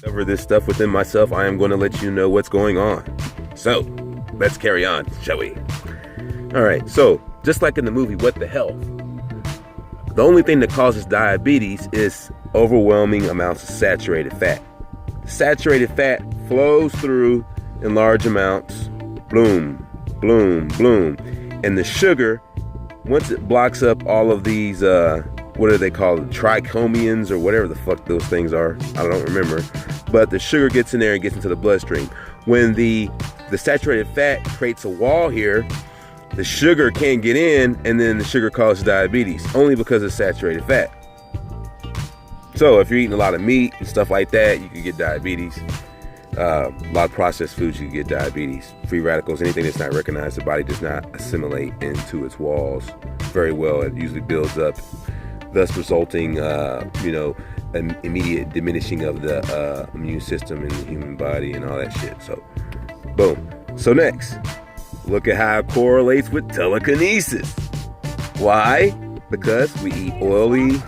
Cover this stuff within myself, I am going to let you know what's going on. So, let's carry on, shall we? Alright, so, just like in the movie What the Health, the only thing that causes diabetes is overwhelming amounts of saturated fat. Saturated fat flows through in large amounts, bloom, bloom, bloom. And the sugar, once it blocks up all of these, what are they called? Trichomians or whatever the fuck those things are. I don't remember. But the sugar gets in there and gets into the bloodstream. When the saturated fat creates a wall here, the sugar can't get in, and then the sugar causes diabetes, only because of saturated fat. So if you're eating a lot of meat and stuff like that, you can get diabetes. A lot of processed foods, you can get diabetes. Free radicals, anything that's not recognized, the body does not assimilate into its walls very well. It usually builds up, thus resulting, an immediate diminishing of the immune system in the human body and all that shit. So, boom. So next, look at how it correlates with telekinesis. Why? Because we eat oily.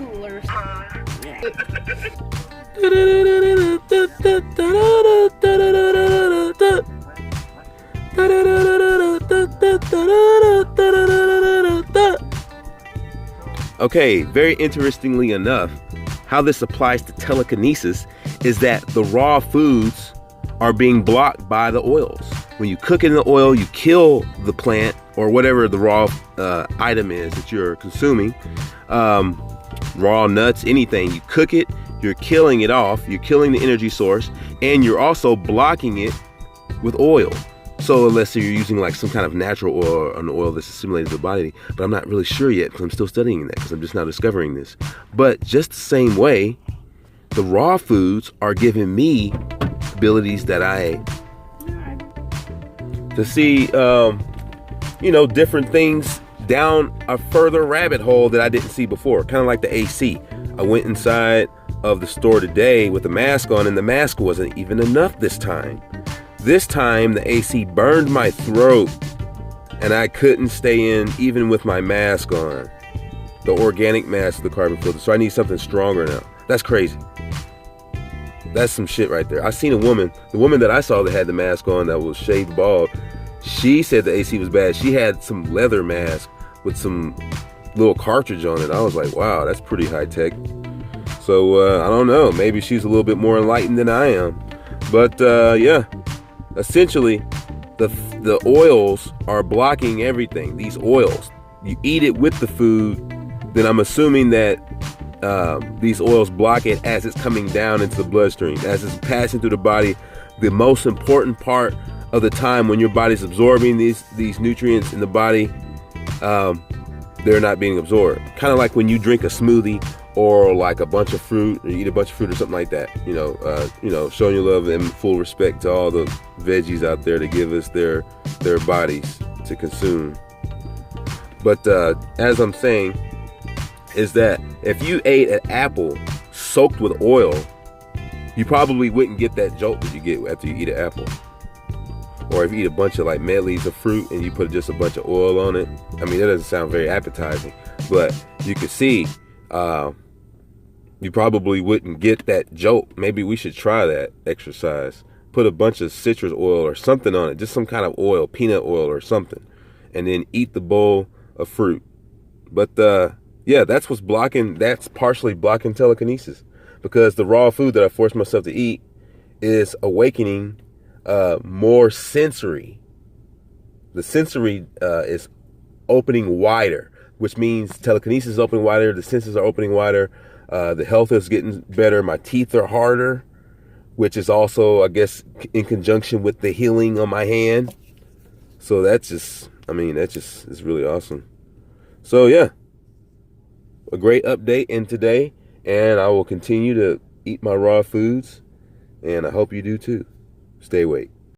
Okay, very interestingly enough, how this applies to telekinesis is that the raw foods are being blocked by the oils. When you cook in the oil, you kill the plant or whatever the raw item is that you're consuming. Raw nuts, anything, you cook it, you're killing it off, you're killing the energy source, and you're also blocking it with oil. So unless you're using like some kind of natural oil or an oil that's assimilated to the body, but I'm not really sure yet because I'm still studying that because I'm just now discovering this. But just the same way, the raw foods are giving me abilities that to see, different things down a further rabbit hole that I didn't see before. Kind of like the AC. I went inside of the store today with the mask on, and the mask wasn't even enough this time. This time the AC burned my throat and I couldn't stay in even with my mask on. The organic mask, the carbon filter. So I need something stronger now. That's crazy. That's some shit right there. I seen the woman that I saw that had the mask on that was shaved bald. She said the AC was bad. She had some leather mask with some little cartridge on it. I was like, wow, that's pretty high tech. So I don't know. Maybe she's a little bit more enlightened than I am. But yeah. Essentially, the oils are blocking everything. These oils, you eat it with the food, then I'm assuming that these oils block it as it's coming down into the bloodstream, as it's passing through the body. The most important part of the time when your body's absorbing these nutrients in the body, they're not being absorbed. Kind of like when you drink a smoothie or like a bunch of fruit, or you eat a bunch of fruit or something like that. Showing your love and full respect to all the veggies out there to give us their bodies to consume. But as I'm saying, is that if you ate an apple soaked with oil, you probably wouldn't get that jolt that you get after you eat an apple. Or if you eat a bunch of like medleys of fruit and you put just a bunch of oil on it, I mean, that doesn't sound very appetizing, but you can see you probably wouldn't get that jolt. Maybe we should try that exercise. Put a bunch of citrus oil or something on it, just some kind of oil, peanut oil or something, and then eat the bowl of fruit. But yeah, that's partially blocking telekinesis, because the raw food that I forced myself to eat is awakening more sensory. The sensory is opening wider, which means telekinesis is opening wider, the senses are opening wider, the health is getting better, my teeth are harder, which is also, I guess, in conjunction with the healing on my hand. So that just is really awesome. So yeah, a great update in today, and I will continue to eat my raw foods, and I hope you do too. Stay awake.